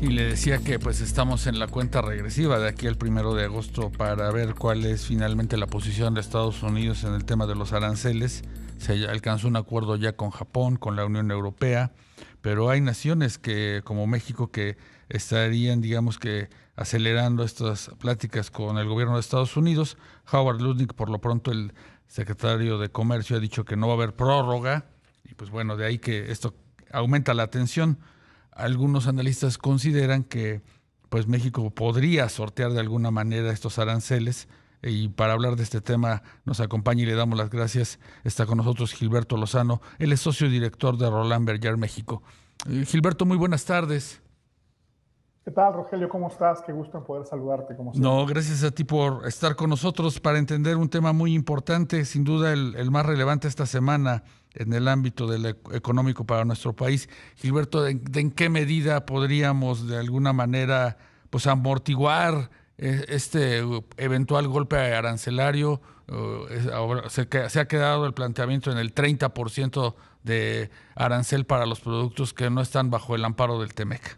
Y le decía que pues estamos en la cuenta regresiva de aquí al 1 de agosto para ver cuál es finalmente la posición de Estados Unidos en el tema de los aranceles. Se alcanzó un acuerdo ya con Japón, con la Unión Europea, pero hay naciones que, como México, que estarían, digamos que, acelerando estas pláticas con el gobierno de Estados Unidos. Howard Lutnick, por lo pronto, el secretario de Comercio, ha dicho que no va a haber prórroga, y pues bueno, de ahí que esto aumenta la tensión. Algunos analistas consideran que pues México podría sortear de alguna manera estos aranceles, y para hablar de este tema nos acompaña y le damos las gracias. Está con nosotros Gilberto Lozano, él es socio director de Roland Berger México. Gilberto, muy buenas tardes. ¿Qué tal, Rogelio? ¿Cómo estás? Qué gusto en poder saludarte, como siempre. No, gracias a ti por estar con nosotros para entender un tema muy importante, sin duda el más relevante esta semana en el ámbito del económico para nuestro país. Gilberto, ¿en qué medida podríamos de alguna manera pues amortiguar este eventual golpe arancelario? Ahora se ha quedado el planteamiento en el 30% de arancel para los productos que no están bajo el amparo del TEMEC.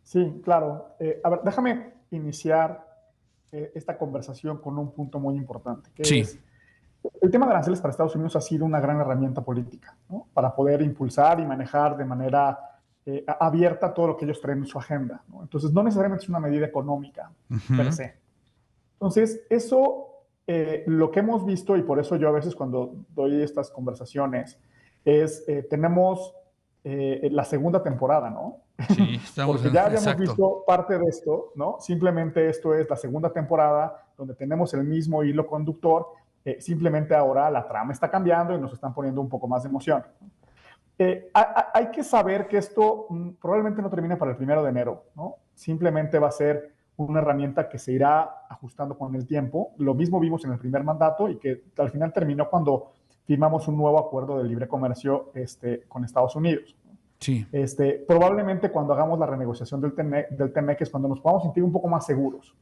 Sí, claro. A ver, déjame iniciar esta conversación con un punto muy importante, que Sí. es el tema de aranceles para Estados Unidos ha sido una gran herramienta política, ¿no? Para poder impulsar y manejar de manera abierta todo lo que ellos traen en su agenda, ¿no? Entonces, no necesariamente es una medida económica per Uh-huh. se. Entonces, eso, lo que hemos visto, y por eso yo a veces cuando doy estas conversaciones, es, tenemos la segunda temporada, ¿no? Sí, estamos Porque en... ya habíamos Exacto. visto parte de esto, ¿no? Simplemente esto es la segunda temporada donde tenemos el mismo hilo conductor, simplemente ahora la trama está cambiando y nos están poniendo un poco más de emoción. Hay que saber que esto probablemente no termine para el 1 de enero, ¿no? Simplemente va a ser una herramienta que se irá ajustando con el tiempo. Lo mismo vimos en el primer mandato y que al final terminó cuando firmamos un nuevo acuerdo de libre comercio con Estados Unidos. Sí. Probablemente cuando hagamos la renegociación del TMEC es cuando nos podamos sentir un poco más seguros.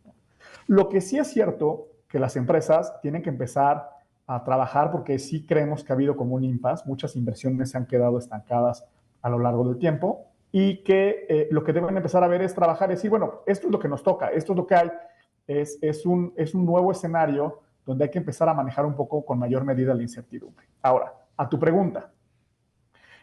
Lo que sí es cierto que las empresas tienen que empezar a trabajar porque sí creemos que ha habido como un impasse, muchas inversiones se han quedado estancadas a lo largo del tiempo y que lo que deben empezar a ver es trabajar y decir, bueno, esto es lo que nos toca, esto es lo que hay, es un nuevo escenario donde hay que empezar a manejar un poco con mayor medida la incertidumbre. Ahora, a tu pregunta,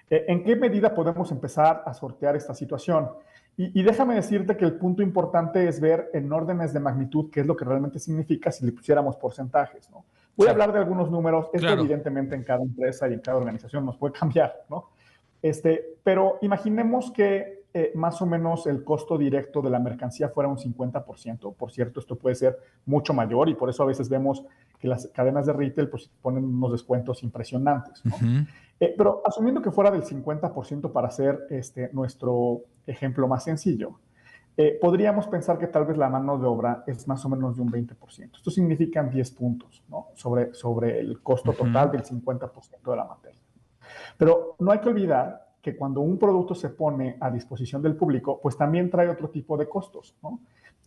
¿en qué medida podemos empezar a sortear esta situación? Y déjame decirte que el punto importante es ver en órdenes de magnitud qué es lo que realmente significa si le pusiéramos porcentajes, ¿no? Voy a Sí. hablar de algunos números. Esto Claro. evidentemente en cada empresa y en cada organización nos puede cambiar, ¿no? Pero imaginemos que más o menos el costo directo de la mercancía fuera un 50%. Por cierto, esto puede ser mucho mayor y por eso a veces vemos que las cadenas de retail pues, ponen unos descuentos impresionantes, ¿no? Uh-huh. Pero asumiendo que fuera del 50% para hacer nuestro ejemplo más sencillo, podríamos pensar que tal vez la mano de obra es más o menos de un 20%. Esto significa 10 puntos, ¿no? sobre el costo Uh-huh. total del 50% de la materia. Pero no hay que olvidar que cuando un producto se pone a disposición del público, pues también trae otro tipo de costos, ¿no?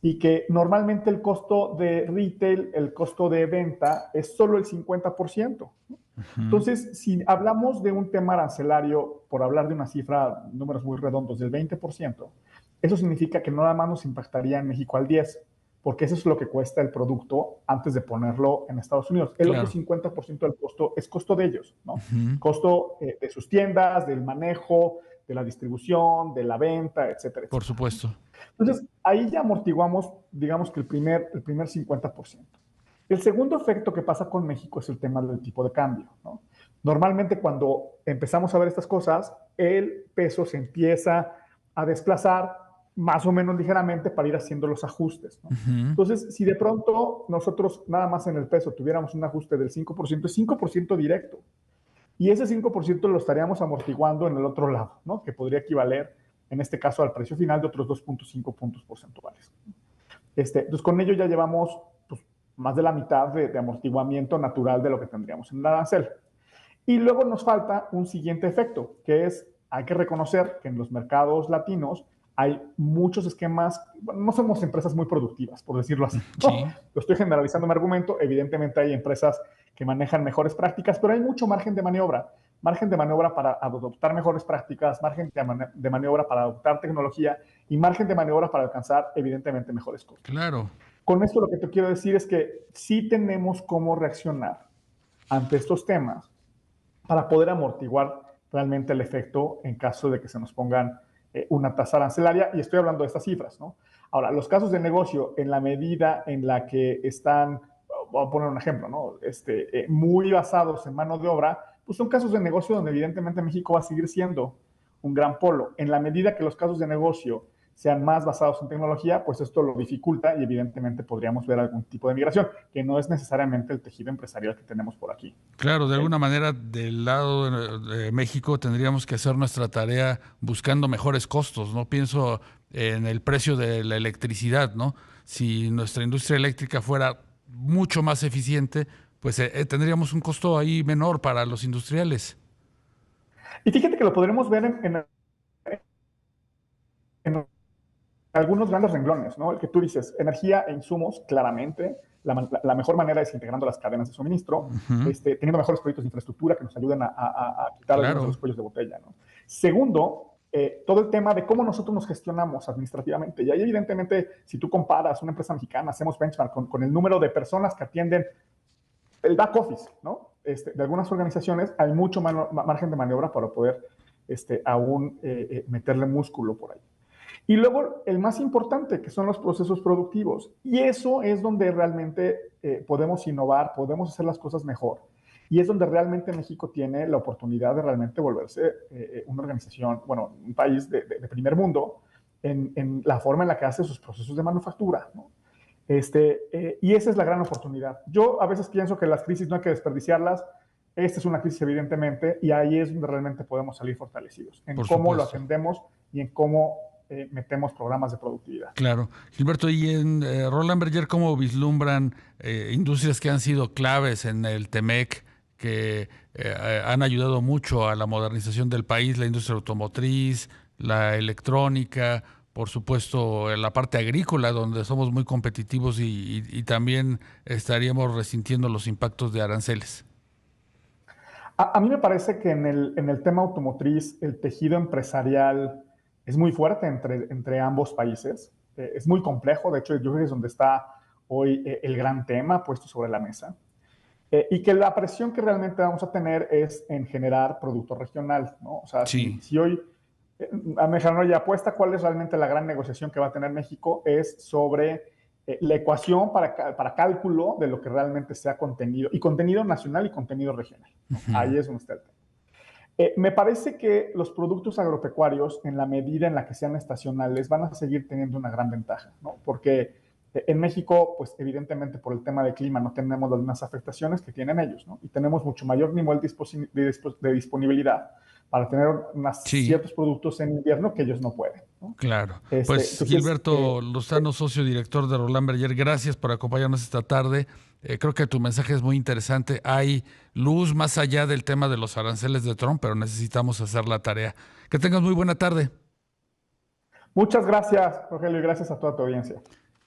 Y que normalmente el costo de retail, el costo de venta, es solo el 50%. Uh-huh. Entonces, si hablamos de un tema arancelario, por hablar de una cifra, números muy redondos, del 20%, eso significa que no nada más nos impactaría en México al 10%, porque eso es lo que cuesta el producto antes de ponerlo en Estados Unidos. El otro Claro. 50% del costo es costo de ellos, ¿no? Uh-huh. Costo de sus tiendas, del manejo, de la distribución, de la venta, etcétera, Por etcétera. supuesto. Entonces, ahí ya amortiguamos, digamos que el primer 50%. El segundo efecto que pasa con México es el tema del tipo de cambio, ¿no? Normalmente cuando empezamos a ver estas cosas, el peso se empieza a desplazar más o menos ligeramente para ir haciendo los ajustes, ¿no? Uh-huh. Entonces, si de pronto nosotros nada más en el peso tuviéramos un ajuste del 5%, es 5% directo. Y ese 5% lo estaríamos amortiguando en el otro lado, ¿no? Que podría equivaler, en este caso, al precio final de otros 2.5 puntos porcentuales. Entonces, con ello ya llevamos pues, más de la mitad de amortiguamiento natural de lo que tendríamos en el arancel. Y luego nos falta un siguiente efecto, que es, hay que reconocer que en los mercados latinos hay muchos esquemas, bueno, no somos empresas muy productivas, por decirlo así. Sí. Lo estoy generalizando mi argumento, evidentemente hay empresas que manejan mejores prácticas, pero hay mucho margen de maniobra. margen de maniobra para adoptar mejores prácticas, margen de maniobra para adoptar tecnología y margen de maniobra para alcanzar, evidentemente, mejores costos. Claro. Con esto lo que te quiero decir es que sí tenemos cómo reaccionar ante estos temas para poder amortiguar realmente el efecto en caso de que se nos pongan una tasa arancelaria, y estoy hablando de estas cifras, ¿no? Ahora, los casos de negocio, en la medida en la que están, voy a poner un ejemplo, ¿no? Muy basados en mano de obra, pues son casos de negocio donde evidentemente México va a seguir siendo un gran polo. En la medida que los casos de negocio sean más basados en tecnología, pues esto lo dificulta y evidentemente podríamos ver algún tipo de migración, que no es necesariamente el tejido empresarial que tenemos por aquí. Claro, de alguna manera del lado de México tendríamos que hacer nuestra tarea buscando mejores costos, ¿no? Pienso en el precio de la electricidad, ¿no? Si nuestra industria eléctrica fuera mucho más eficiente, pues tendríamos un costo ahí menor para los industriales. Y fíjate que lo podremos ver en algunos grandes renglones, ¿no? El que tú dices, energía e insumos, claramente. La mejor manera es integrando las cadenas de suministro, teniendo mejores proyectos de infraestructura que nos ayuden a quitar algunos de los cuellos de botella, ¿no? Segundo, todo el tema de cómo nosotros nos gestionamos administrativamente. Y ahí, evidentemente, si tú comparas una empresa mexicana, hacemos benchmark con el número de personas que atienden el back office, ¿no? De algunas organizaciones, hay mucho margen de maniobra para poder aún meterle músculo por ahí. Y luego el más importante, que son los procesos productivos. Y eso es donde realmente podemos innovar, podemos hacer las cosas mejor. Y es donde realmente México tiene la oportunidad de realmente volverse una organización, bueno, un país de primer mundo en la forma en la que hace sus procesos de manufactura, ¿no? Y esa es la gran oportunidad. Yo a veces pienso que las crisis no hay que desperdiciarlas. Esta es una crisis, evidentemente, y ahí es donde realmente podemos salir fortalecidos, en cómo lo atendemos y en cómo metemos programas de productividad. Claro. Gilberto, y en Roland Berger, ¿cómo vislumbran industrias que han sido claves en el TEMEC, que han ayudado mucho a la modernización del país, la industria automotriz, la electrónica, por supuesto la parte agrícola, donde somos muy competitivos y también estaríamos resintiendo los impactos de aranceles? A mí me parece que en el tema automotriz el tejido empresarial es muy fuerte entre ambos países. Es muy complejo, de hecho yo creo que es donde está hoy el gran tema puesto sobre la mesa. Y que la presión que realmente vamos a tener es en generar producto regional, ¿no? O sea, sí. si hoy Alejandro ya apuesta cuál es realmente la gran negociación que va a tener México, es sobre la ecuación para cálculo de lo que realmente sea contenido, y contenido nacional y contenido regional. Ahí es donde está el tema. Me parece que los productos agropecuarios, en la medida en la que sean estacionales, van a seguir teniendo una gran ventaja, ¿no? Porque en México, pues evidentemente por el tema del clima no tenemos las mismas afectaciones que tienen ellos, ¿no? Y tenemos mucho mayor nivel de disponibilidad para tener ciertos productos en invierno que ellos no pueden, ¿no? Claro. Pues entonces, Gilberto Lozano, socio director de Roland Berger, gracias por acompañarnos esta tarde. Creo que tu mensaje es muy interesante. Hay luz más allá del tema de los aranceles de Trump, pero necesitamos hacer la tarea. Que tengas muy buena tarde. Muchas gracias, Rogelio, y gracias a toda tu audiencia.